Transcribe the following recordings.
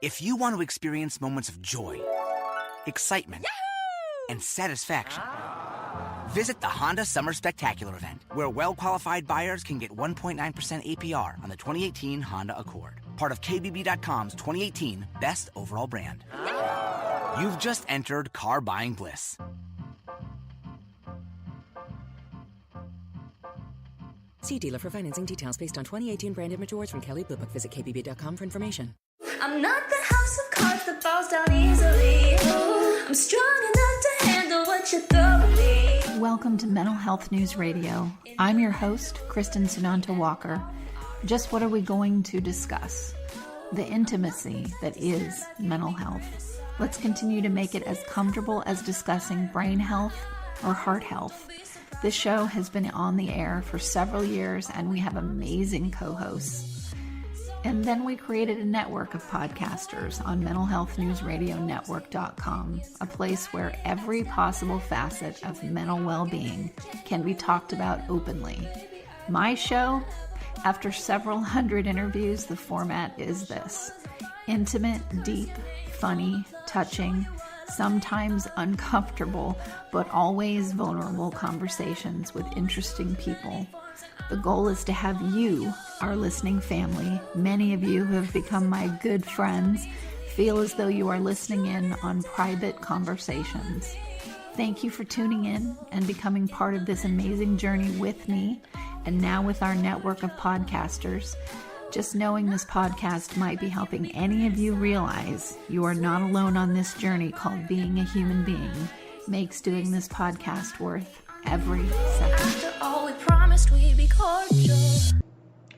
If you want to experience moments of joy, excitement, and satisfaction, visit the Honda Summer Spectacular event, where well-qualified buyers can get 1.9% APR on the 2018 Honda Accord, part of KBB.com's 2018 Best Overall Brand. You've just entered car buying bliss. See dealer for financing details based on 2018 brand image awards from Kelley Blue Book. Visit KBB.com for information. I'm not the house of cards that falls down easily. Oh, I'm strong enough to handle what you throw at me. Welcome to Mental Health News Radio. I'm your host, Kristin Sunanta Walker. Just what are we going to discuss? The intimacy that is mental health. Let's continue to make it as comfortable as discussing brain health or heart health. This show has been on the air for several years, and we have amazing co-hosts. And then we created a network of podcasters on mentalhealthnewsradionetwork.com, a place where every possible facet of mental well-being can be talked about openly. My show, after several hundred interviews, the format is this: intimate, deep, funny, touching, sometimes uncomfortable, but always vulnerable conversations with interesting people. The goal is to have you, our listening family, many of you who have become my good friends, feel as though you are listening in on private conversations. Thank you for tuning in and becoming part of this amazing journey with me, and now with our network of podcasters. Just knowing this podcast might be helping any of you realize you are not alone on this journey called being a human being makes doing this podcast worth every second. After all we promised, we'd be cordial.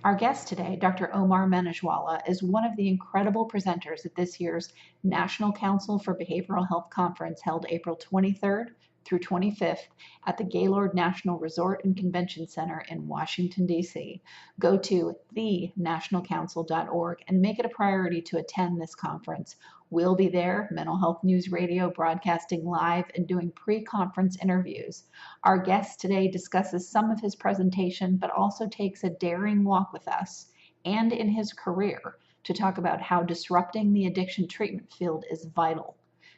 Our guest today, Dr. Omar Manejwala, is one of the incredible presenters at this year's National Council for Behavioral Health Conference held April 23rd through 25th at the Gaylord National Resort and Convention Center in Washington, D.C. Go to thenationalcouncil.org and make it a priority to attend this conference. We'll be there, Mental Health News Radio, broadcasting live and doing pre-conference interviews. Our guest today discusses some of his presentation, but also takes a daring walk with us and in his career to talk about how disrupting the addiction treatment field is vital,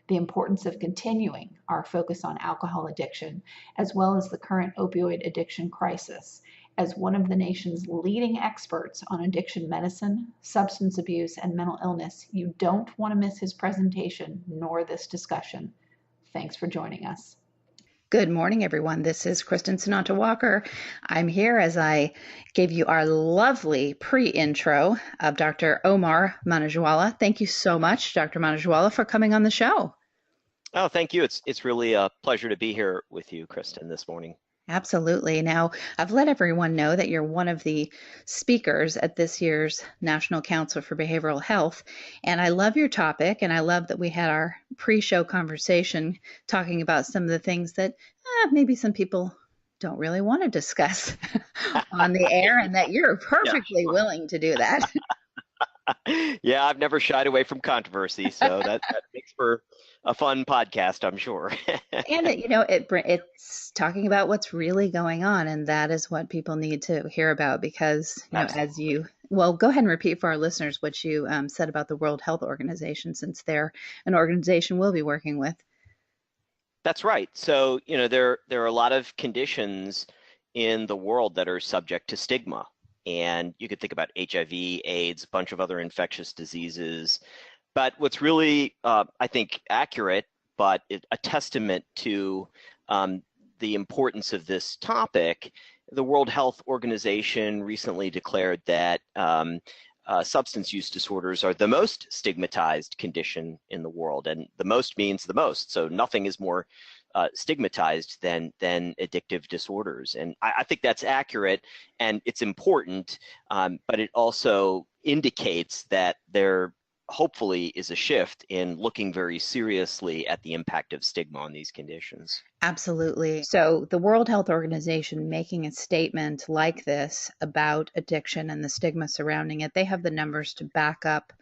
the importance of continuing our focus on alcohol addiction, as well as the current opioid addiction crisis. As one of the nation's leading experts on addiction medicine, substance abuse, and mental illness, you don't want to miss his presentation nor this discussion. Thanks for joining us. Good morning, everyone. This is Kristin Sunanta Walker. I'm here as I gave you our lovely pre-intro of Dr. Omar Manejwala. Thank you so much, Dr. Manejwala, for coming on the show. Oh, thank you. It's really a pleasure to be here with you, Kristin, this morning. Absolutely. Now, I've let everyone know that you're one of the speakers at this year's National Council for Behavioral Health, and I love your topic, and I love that we had our pre-show conversation talking about some of the things that maybe some people don't really want to discuss on the air, and that you're perfectly willing to do that. Yeah, I've never shied away from controversy, so that makes for a fun podcast, I'm sure. And it's talking about what's really going on, and that is what people need to hear about, because go ahead and repeat for our listeners what you said about the World Health Organization, since they're an organization we'll be working with. That's right. So, there are a lot of conditions in the world that are subject to stigma. And you could think about HIV, AIDS, a bunch of other infectious diseases. But what's really, I think, accurate, but a testament to the importance of this topic, the World Health Organization recently declared that substance use disorders are the most stigmatized condition in the world. And the most means the most. So nothing is more stigmatized than addictive disorders. And I think that's accurate, and it's important, but it also indicates that there hopefully is a shift in looking very seriously at the impact of stigma on these conditions. Absolutely. So the World Health Organization making a statement like this about addiction and the stigma surrounding it, they have the numbers to back up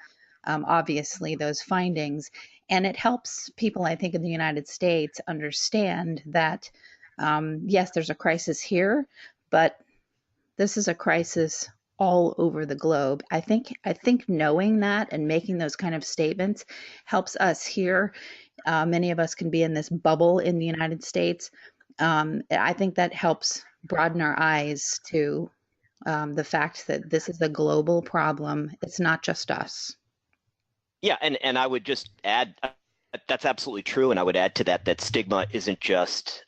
obviously those findings. And it helps people, I think, in the United States understand that, yes, there's a crisis here, but this is a crisis all over the globe. I think knowing that and making those kind of statements helps us here. Many of us can be in this bubble in the United States. I think that helps broaden our eyes to the fact that this is a global problem. It's not just us. Yeah, and I would just add, that's absolutely true. And I would add to that that stigma isn't just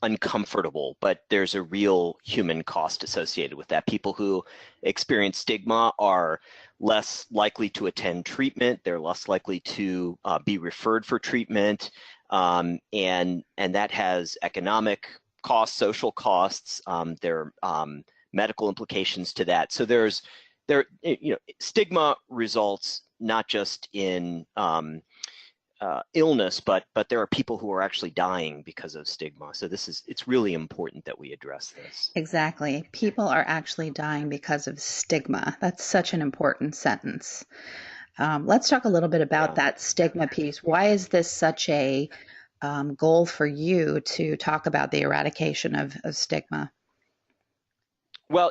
uncomfortable, but there's a real human cost associated with that. People who experience stigma are less likely to attend treatment. They're less likely to be referred for treatment. And that has economic costs, social costs. There are medical implications to that. So stigma results not just in illness, but there are people who are actually dying because of stigma. So it's really important that we address this. Exactly. People are actually dying because of stigma. That's such an important sentence. Let's talk a little bit about that stigma piece. Why is this such a goal for you to talk about the eradication of stigma? Well,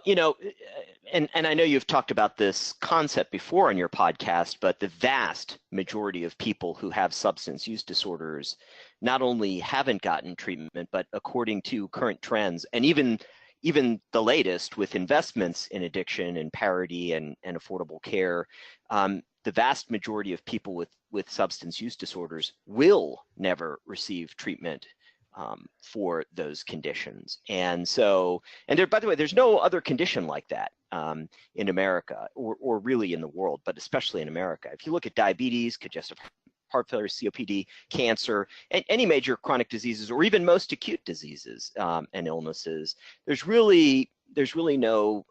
and I know you've talked about this concept before on your podcast, but the vast majority of people who have substance use disorders not only haven't gotten treatment, but according to current trends, and even the latest with investments in addiction and parity and affordable care, the vast majority of people with substance use disorders will never receive treatment for those conditions. And there, by the way, there's no other condition like that in America or really in the world, but especially in America. If you look at diabetes, congestive heart failure, COPD, cancer, and any major chronic diseases, or even most acute diseases and illnesses, there's really no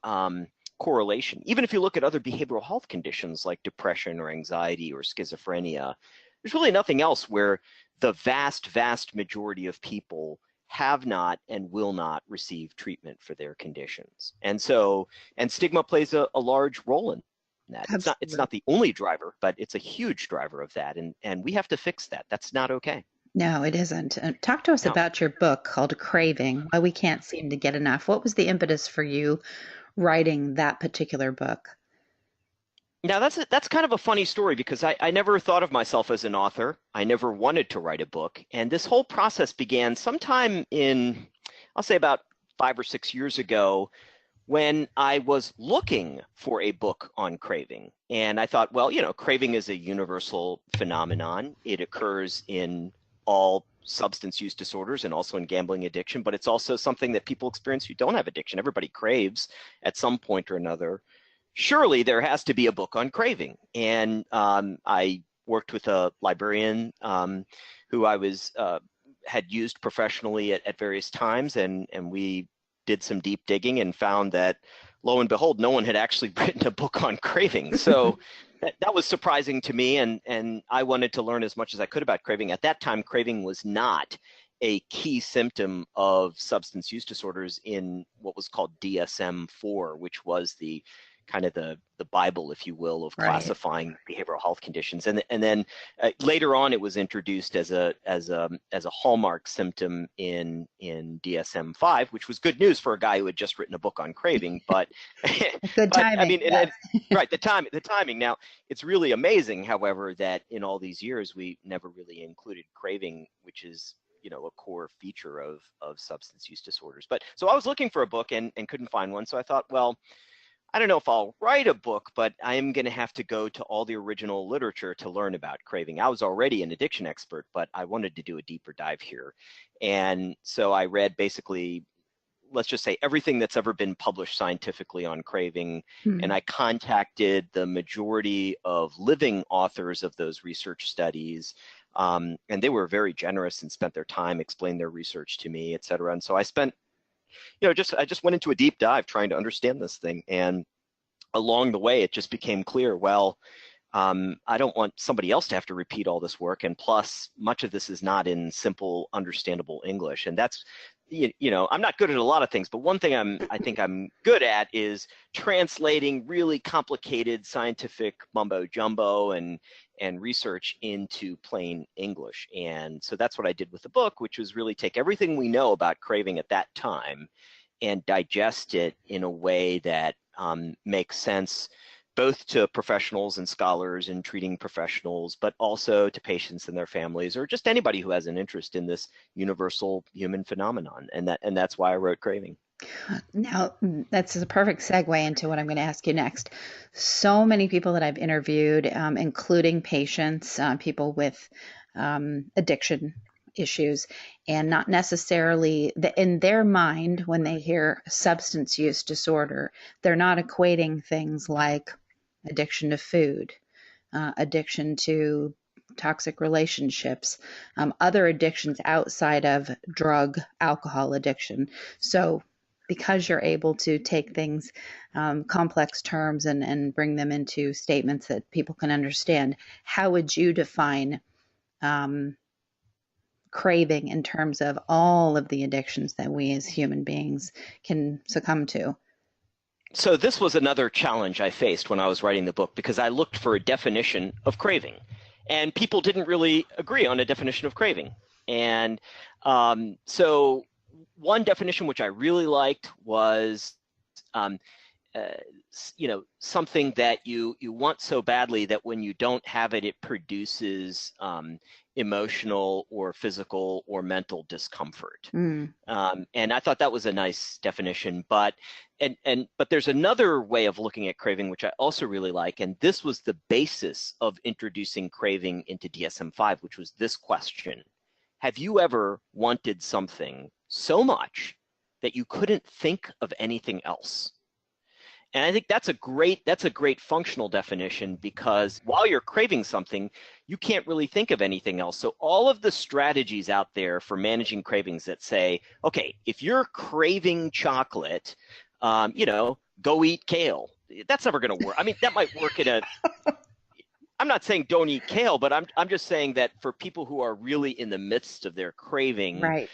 correlation. Even if you look at other behavioral health conditions like depression or anxiety or schizophrenia, there's really nothing else where the vast majority of people have not and will not receive treatment for their conditions. And stigma plays a large role in that. It's not the only driver, but it's a huge driver of that. And we have to fix that. That's not okay. No, it isn't. Talk to us about your book called Craving, Why We Can't Seem to Get Enough. What was the impetus for you writing that particular book? Now, that's kind of a funny story because I never thought of myself as an author. I never wanted to write a book. And this whole process began sometime in, I'll say about 5 or 6 years ago, when I was looking for a book on craving. And I thought, well, craving is a universal phenomenon. It occurs in all substance use disorders and also in gambling addiction, but it's also something that people experience who don't have addiction. Everybody craves at some point or another. Surely there has to be a book on craving. And I worked with a librarian who I had used professionally at various times, and we did some deep digging and found that, lo and behold, no one had actually written a book on craving. So that was surprising to me, and I wanted to learn as much as I could about craving. At that time, craving was not a key symptom of substance use disorders in what was called DSM-4, which was the kind of the Bible, if you will, of classifying behavioral health conditions. And then later on, it was introduced as a hallmark symptom in DSM-5, which was good news for a guy who had just written a book on craving. But good timing. I mean, right, the timing. Now, it's really amazing, however, that in all these years we never really included craving, which is a core feature of substance use disorders. But so I was looking for a book and couldn't find one. So I thought, well, I don't know if I'll write a book, but I am going to have to go to all the original literature to learn about craving. I was already an addiction expert, but I wanted to do a deeper dive here. And so I read basically, let's just say, everything that's ever been published scientifically on craving. And I contacted the majority of living authors of those research studies. And they were very generous and spent their time, explained their research to me, et cetera. And so I spent I just went into a deep dive trying to understand this thing. And along the way, it just became clear, well, I don't want somebody else to have to repeat all this work. And plus, much of this is not in simple, understandable English. And that's, I'm not good at a lot of things, but one thing I think I'm good at is translating really complicated scientific mumbo jumbo and research into plain English. And so that's what I did with the book, which was really take everything we know about craving at that time and digest it in a way that makes sense both to professionals and scholars and treating professionals, but also to patients and their families, or just anybody who has an interest in this universal human phenomenon. And that's why I wrote Craving. Now, that's a perfect segue into what I'm going to ask you next. So many people that I've interviewed, including patients, people with addiction issues, and not necessarily in their mind, when they hear substance use disorder, they're not equating things like addiction to food, addiction to toxic relationships, other addictions outside of drug, alcohol addiction. So because you're able to take things, complex terms, and bring them into statements that people can understand, how would you define craving in terms of all of the addictions that we as human beings can succumb to? So this was another challenge I faced when I was writing the book, because I looked for a definition of craving, and people didn't really agree on a definition of craving. And so one definition which I really liked was, something that you want so badly that when you don't have it, it produces emotional or physical or mental discomfort. And I thought that was a nice definition. But there's another way of looking at craving which I also really like, and this was the basis of introducing craving into DSM-5, which was this question: have you ever wanted something so much that you couldn't think of anything else? And I think that's a great functional definition, because while you're craving something, you can't really think of anything else. So all of the strategies out there for managing cravings that say, okay, if you're craving chocolate, go eat kale. That's never going to work. I mean, that might work I'm not saying don't eat kale, but I'm just saying that for people who are really in the midst of their craving, right,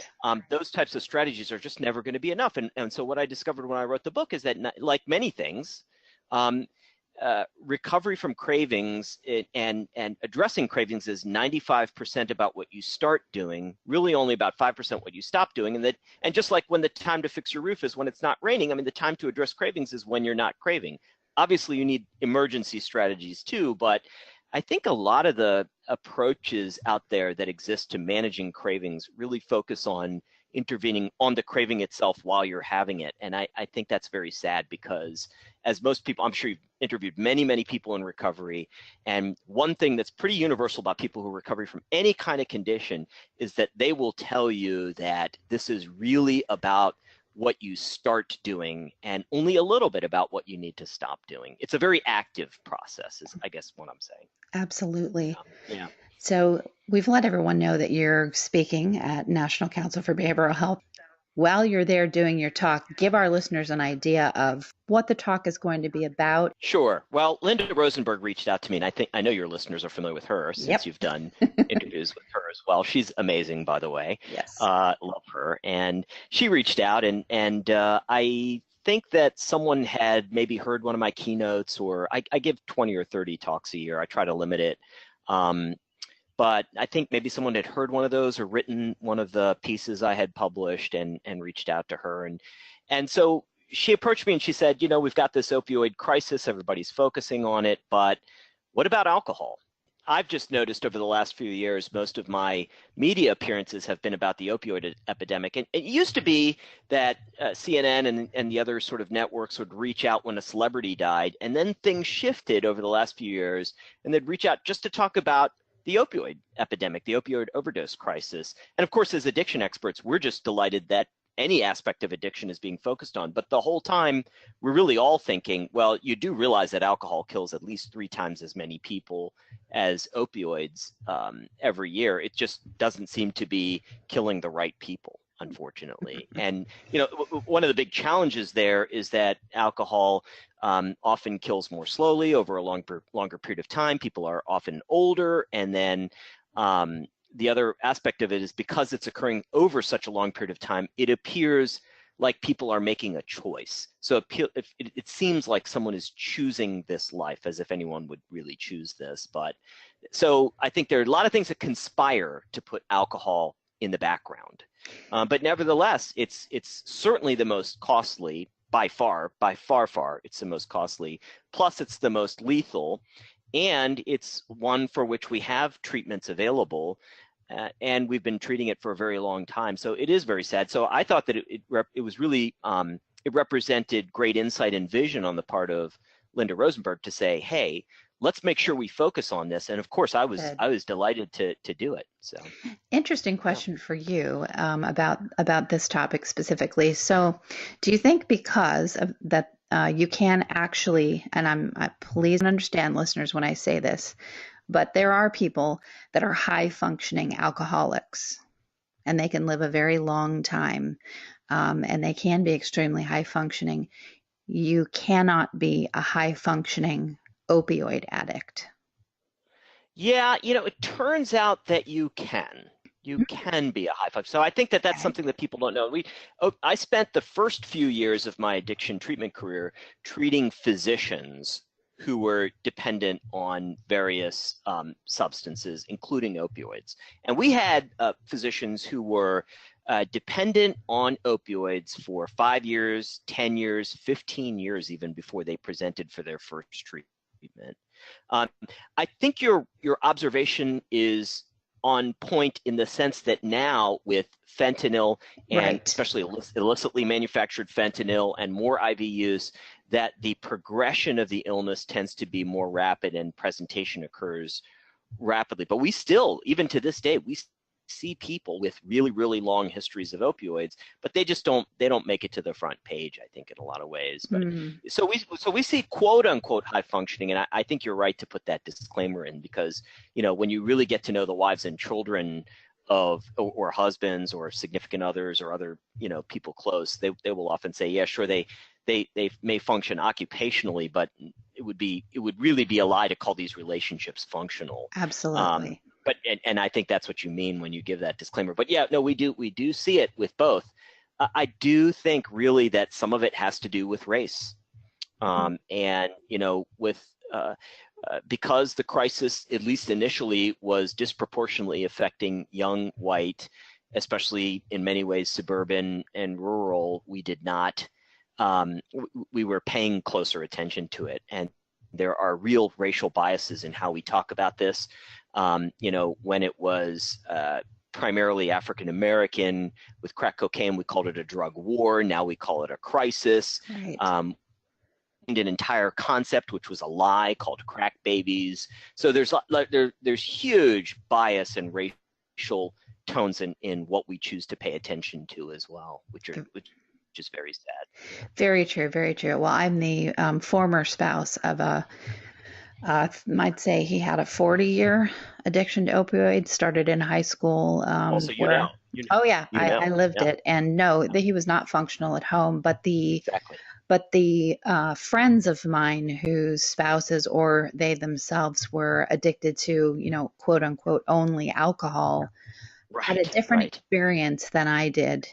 those types of strategies are just never going to be enough. And so what I discovered when I wrote the book is that, like many things, recovery from cravings and addressing cravings is 95% about what you start doing, really only about 5% what you stop doing. And just like when the time to fix your roof is when it's not raining, I mean, the time to address cravings is when you're not craving. Obviously, you need emergency strategies too, but I think a lot of the approaches out there that exist to managing cravings really focus on intervening on the craving itself while you're having it. And I think that's very sad, because as most people, I'm sure you've interviewed many, many people in recovery, and one thing that's pretty universal about people who recover from any kind of condition is that they will tell you that this is really about what you start doing and only a little bit about what you need to stop doing. It's a very active process, is I guess what I'm saying. Absolutely. Yeah. So we've let everyone know that you're speaking at National Council for Behavioral Health. While you're there doing your talk, give our listeners an idea of what the talk is going to be about. Sure. Well, Linda Rosenberg reached out to me, and I know your listeners are familiar with her since you've done interviews with her as well. She's amazing, by the way. Yes. Love her. And she reached out, and I think that someone had maybe heard one of my keynotes, or I give 20 or 30 talks a year. I try to limit it. But I think maybe someone had heard one of those or written one of the pieces I had published and reached out to her. And so she approached me and she said, we've got this opioid crisis, everybody's focusing on it, but what about alcohol? I've just noticed over the last few years, most of my media appearances have been about the opioid epidemic. And it used to be that CNN and the other sort of networks would reach out when a celebrity died, and then things shifted over the last few years, and they'd reach out just to talk about the opioid epidemic, the opioid overdose crisis. And of course, as addiction experts, we're just delighted that any aspect of addiction is being focused on. But the whole time, we're really all thinking, well, you do realize that alcohol kills at least 3 times as many people as opioids every year. It just doesn't seem to be killing the right people, unfortunately. And, one of the big challenges there is that alcohol often kills more slowly over a longer period of time. People are often older, and then the other aspect of it is because it's occurring over such a long period of time, it appears like people are making a choice. So it seems like someone is choosing this life, as if anyone would really choose this. But so I think there are a lot of things that conspire to put alcohol in the background. But nevertheless, it's certainly the most costly by far, it's the most costly. Plus, it's the most lethal, and it's one for which we have treatments available, and we've been treating it for a very long time. So it is very sad. So I thought that it was really it represented great insight and vision on the part of Linda Rosenberg to say, hey, let's make sure we focus on this. And of course, I was delighted to do it. So interesting question for you about this topic specifically. So do you think because of that you can actually, and please understand listeners when I say this, but there are people that are high functioning alcoholics and they can live a very long time, and they can be extremely high functioning. You cannot be a high functioning opioid addict. Yeah, it turns out that you can be a high five. So I think that that's something that people don't know. I spent the first few years of my addiction treatment career treating physicians who were dependent on various substances, including opioids. And we had physicians who were dependent on opioids for 5 years, 10 years, 15 years, even before they presented for their first treatment. I think your observation is on point in the sense that now with fentanyl and especially illicitly manufactured fentanyl and more IV use, that the progression of the illness tends to be more rapid and presentation occurs rapidly. But we still, even to this day, we see people with really, really long histories of opioids, but they don't make it to the front page, I think, in a lot of ways. But so we see quote unquote high functioning, and I think you're right to put that disclaimer in, because when you really get to know the wives and children of or husbands or significant others or other people close, they will often say, yeah, sure, they may function occupationally, but it would really be a lie to call these relationships functional. Absolutely. But and I think that's what you mean when you give that disclaimer. But yeah, no, we do see it with both. I do think really that some of it has to do with race, and with because the crisis, at least initially, was disproportionately affecting young white, especially in many ways suburban and rural. We did not. We were paying closer attention to it, and there are real racial biases in how we talk about this. When it was primarily African American with crack cocaine, we called it a drug war. Now we call it a crisis. Right. An entire concept, which was a lie, called crack babies. So there's huge bias and racial tones in what we choose to pay attention to as well, which is very sad. Very true, very true. Well, I'm the former spouse of might say he had a 40-year addiction to opioids, started in high school. Also, oh yeah, I lived it, and no, he was not functional at home, but the friends of mine whose spouses or they themselves were addicted to, quote unquote, only alcohol, had a different experience than I did.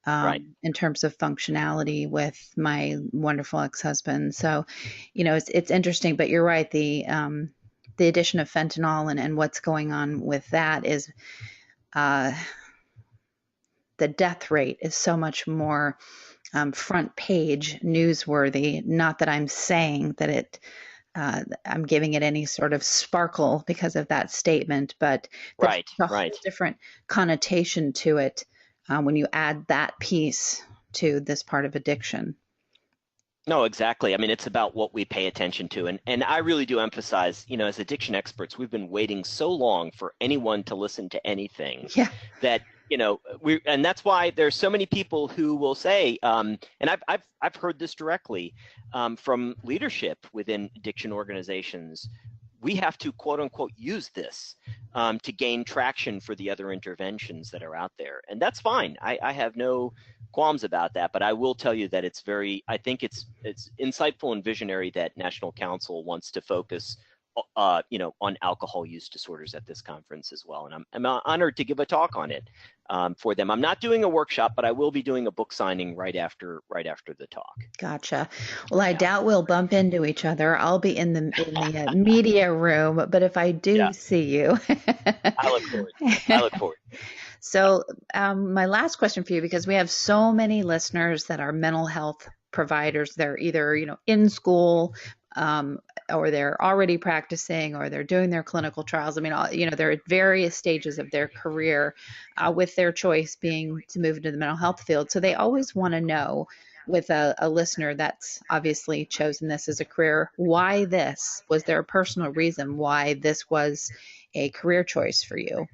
In terms of functionality with my wonderful ex-husband. So, it's interesting, but you're right. The addition of fentanyl and what's going on with that is the death rate is so much more front page newsworthy. Not that I'm saying that I'm giving it any sort of sparkle because of that statement, but there's a whole different connotation to it. When you add that piece to this part of addiction. No, exactly. I mean, it's about what we pay attention to. And I really do emphasize, as addiction experts, we've been waiting so long for anyone to listen to anything that, and that's why there's so many people who will say, and I've heard this directly from leadership within addiction organizations, we have to, quote unquote, use this to gain traction for the other interventions that are out there. And that's fine. I have no qualms about that. But I will tell you that I think it's insightful and visionary that National Council wants to focus on alcohol use disorders at this conference as well. And I'm honored to give a talk on it for them. I'm not doing a workshop, but I will be doing a book signing right after the talk. Gotcha. Well, I doubt we'll bump into each other. I'll be in the media room, but if I do see you. I look forward. So my last question for you, because we have so many listeners that are mental health providers. They're either, in school, or they're already practicing, or they're doing their clinical trials. I mean, they're at various stages of their career, with their choice being to move into the mental health field. So they always want to know, with a listener that's obviously chosen this as a career, why this? Was there a personal reason why this was a career choice for you?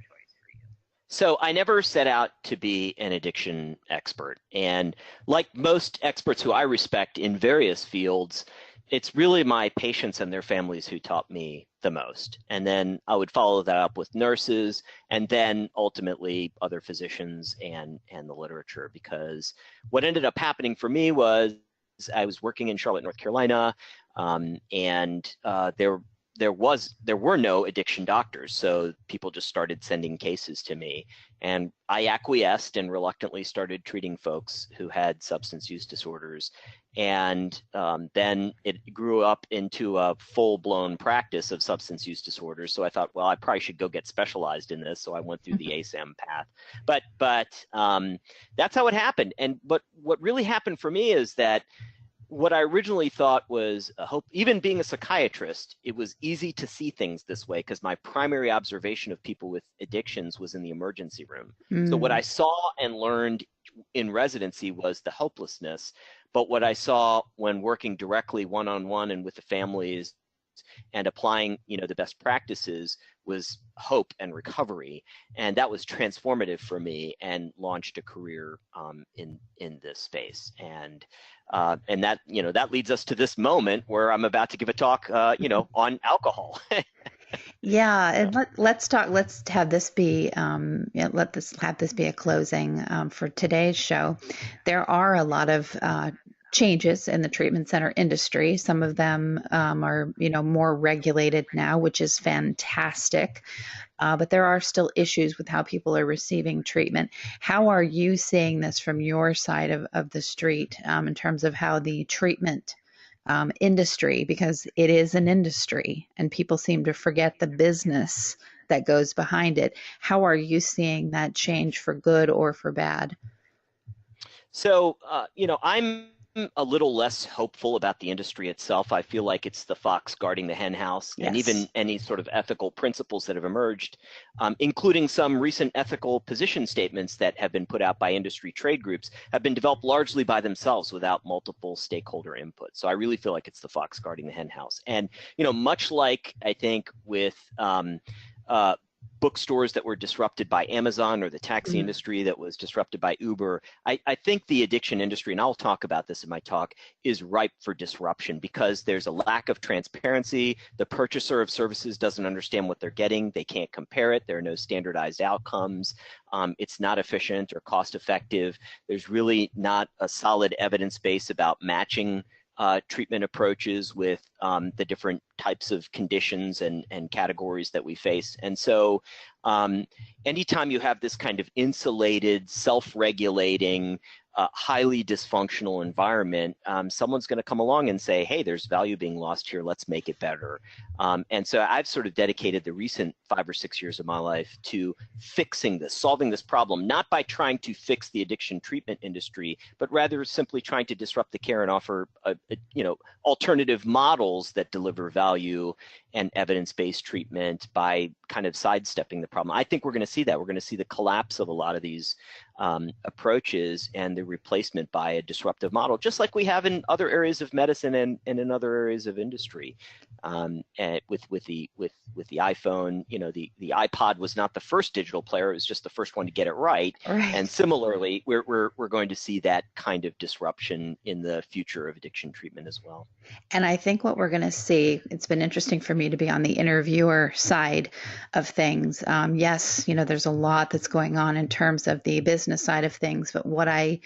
So I never set out to be an addiction expert. And like most experts who I respect in various fields, it's really my patients and their families who taught me the most. And then I would follow that up with nurses, and then ultimately other physicians and the literature. Because what ended up happening for me was I was working in Charlotte, North Carolina, and there were no addiction doctors, so people just started sending cases to me, and I acquiesced and reluctantly started treating folks who had substance use disorders. And then it grew up into a full-blown practice of substance use disorders. So I thought, well, I probably should go get specialized in this. So I went through the ASAM path. But that's how it happened. And but what really happened for me is that what I originally thought was a hope, even being a psychiatrist, it was easy to see things this way because my primary observation of people with addictions was in the emergency room. So what I saw and learned in residency was the hopelessness, but what I saw when working directly one-on-one and with the families and applying, the best practices was hope and recovery. And that was transformative for me and launched a career in this space. And that, that leads us to this moment where I'm about to give a talk, on alcohol. Yeah, and let's talk. Let's have this be. Have this be a closing for today's show. There are a lot of changes in the treatment center industry. Some of them are, more regulated now, which is fantastic. But there are still issues with how people are receiving treatment. How are you seeing this from your side of the street in terms of how the treatment industry, because it is an industry and people seem to forget the business that goes behind it. How are you seeing that change for good or for bad? So, I'm a little less hopeful about the industry itself. I feel like it's the fox guarding the hen house. Yes. And even any sort of ethical principles that have emerged, including some recent ethical position statements that have been put out by industry trade groups, have been developed largely by themselves without multiple stakeholder input. So I really feel like it's the fox guarding the hen house. And, much like I think with bookstores that were disrupted by Amazon, or the taxi industry that was disrupted by Uber, I think the addiction industry, and I'll talk about this in my talk, is ripe for disruption because there's a lack of transparency. The purchaser of services doesn't understand what they're getting. They can't compare it. There are no standardized outcomes. It's not efficient or cost effective. There's really not a solid evidence base about matching treatment approaches with the different types of conditions and categories that we face. And so anytime you have this kind of insulated, self-regulating, highly dysfunctional environment, someone's going to come along and say, hey, there's value being lost here. Let's make it better. And so I've sort of dedicated the recent 5 or 6 years of my life to fixing this, solving this problem, not by trying to fix the addiction treatment industry, but rather simply trying to disrupt the care and offer, alternative models that deliver value and evidence-based treatment by kind of sidestepping the problem. I think we're going to see that. We're going to see the collapse of a lot of these approaches and the replacement by a disruptive model, just like we have in other areas of medicine and in other areas of industry. And with the iPhone, the iPod was not the first digital player; it was just the first one to get it right. And similarly, we're going to see that kind of disruption in the future of addiction treatment as well. And I think what we're going to see, it's been interesting for me to be on the interviewer side of things. Yes, there's a lot that's going on in terms of the business side of things, but what I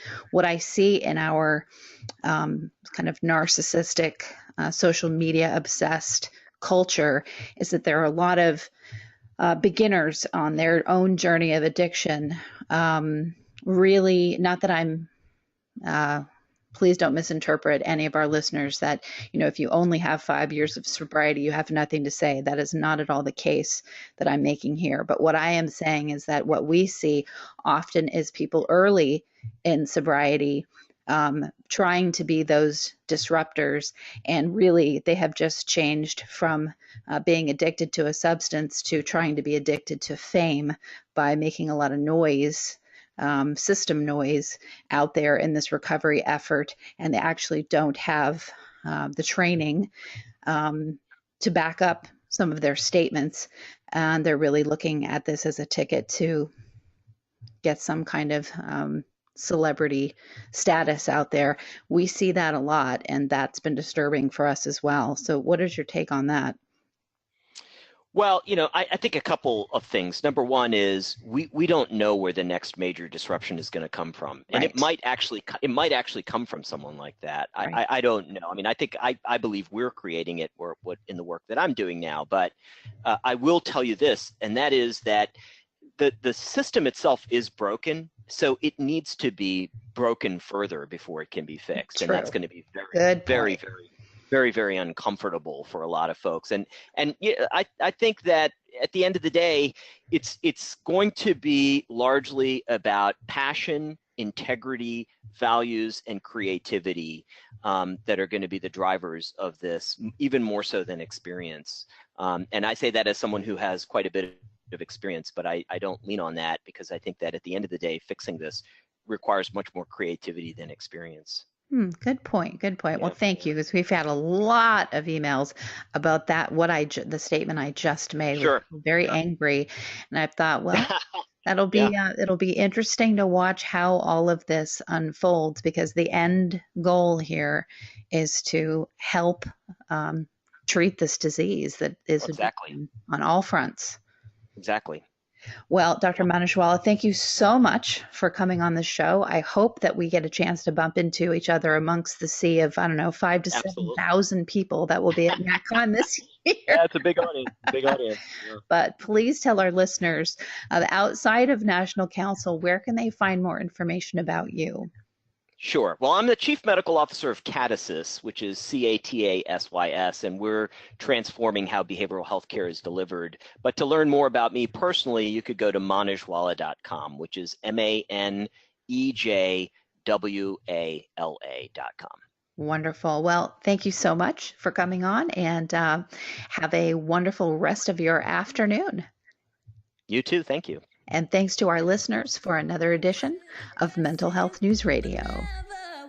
see in our kind of narcissistic, social media obsessed culture is that there are a lot of beginners on their own journey of addiction. Really, not that I'm please don't misinterpret any of our listeners that, if you only have 5 years of sobriety, you have nothing to say. That is not at all the case that I'm making here. But what I am saying is that what we see often is people early in sobriety trying to be those disruptors. And really, they have just changed from being addicted to a substance to trying to be addicted to fame by making a lot of noise, system noise out there in this recovery effort. And they actually don't have the training to back up some of their statements. And they're really looking at this as a ticket to get some kind of celebrity status out there. We see that a lot, and that's been disturbing for us as well. So what is your take on that? Well, I think a couple of things. Number one is we don't know where the next major disruption is going to come from, and Right. it might actually come from someone like that. Right. I don't know. I mean, I believe we're creating it, or what in the work that I'm doing now. But I will tell you this, and that is that the system itself is broken, so it needs to be broken further before it can be fixed, True. and that's going to be Good very, point. very, very uncomfortable for a lot of folks. And yeah, I think that at the end of the day, it's going to be largely about passion, integrity, values, and creativity that are going to be the drivers of this, even more so than experience. And I say that as someone who has quite a bit of experience, but I don't lean on that, because I think that at the end of the day, fixing this requires much more creativity than experience. Good point. Good point. Yeah. Well, thank you, because we've had a lot of emails about that. The statement I just made. Sure. Was very angry, and I thought, well, that'll be it'll be interesting to watch how all of this unfolds, because the end goal here is to help treat this disease that is Exactly. on all fronts. Exactly. Well, Dr. Manejwala, thank you so much for coming on the show. I hope that we get a chance to bump into each other amongst the sea of, 5,000 to Absolutely. 7,000 people that will be at NatCon this year. Yeah, it's a big audience. Yeah. But please tell our listeners, outside of National Council, where can they find more information about you? Sure. Well, I'm the Chief Medical Officer of CATASYS, which is CATASYS, and we're transforming how behavioral health care is delivered. But to learn more about me personally, you could go to manejwala.com, which is MANEJWALA.com. Wonderful. Well, thank you so much for coming on, and have a wonderful rest of your afternoon. You too. Thank you. And thanks to our listeners for another edition of Mental Health News Radio.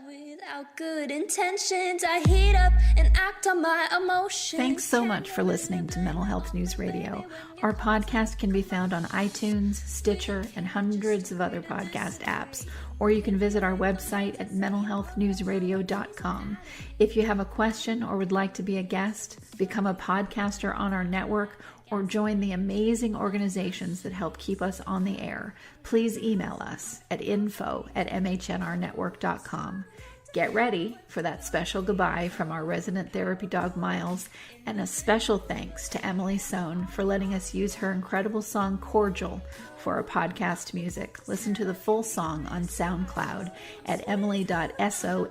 Without good intentions, I heat up and act on my emotions. Thanks so much for listening to Mental Health News Radio. Our podcast can be found on iTunes, Stitcher, and hundreds of other podcast apps. Or you can visit our website at mentalhealthnewsradio.com. If you have a question or would like to be a guest, become a podcaster on our network, or join the amazing organizations that help keep us on the air, please email us at info@mhnrnetwork.com. Get ready for that special goodbye from our resident therapy dog, Miles, and a special thanks to Emily Sohn for letting us use her incredible song, Cordial, for our podcast music. Listen to the full song on SoundCloud at emily.sonne.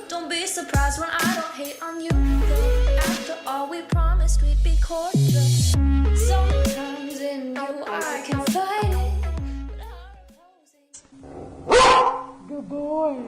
Don't be surprised when I don't hate on you. After all, we promised we'd be cordial. Sometimes in you I can fight it. Good boy.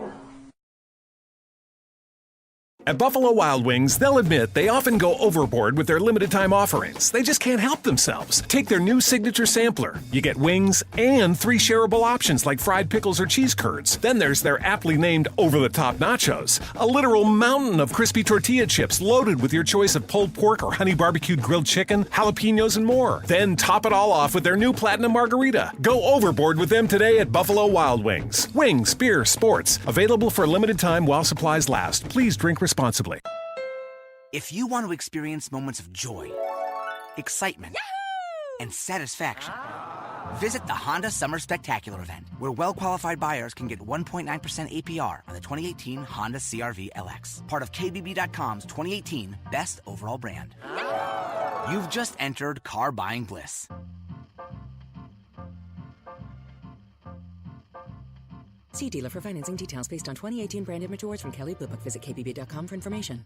At Buffalo Wild Wings, they'll admit they often go overboard with their limited-time offerings. They just can't help themselves. Take their new signature sampler. You get wings and 3 shareable options like fried pickles or cheese curds. Then there's their aptly named over-the-top nachos, a literal mountain of crispy tortilla chips loaded with your choice of pulled pork or honey barbecued grilled chicken, jalapenos, and more. Then top it all off with their new platinum margarita. Go overboard with them today at Buffalo Wild Wings. Wings, beer, sports. Available for a limited time while supplies last. Please drink responsibly. If you want to experience moments of joy, excitement, and satisfaction, visit the Honda Summer Spectacular event, where well-qualified buyers can get 1.9% APR on the 2018 Honda CR-V LX, part of KBB.com's 2018 Best Overall Brand. You've just entered car buying bliss. See dealer for financing details based on 2018 branded matures from Kelley Blue Book. Visit kbb.com for information.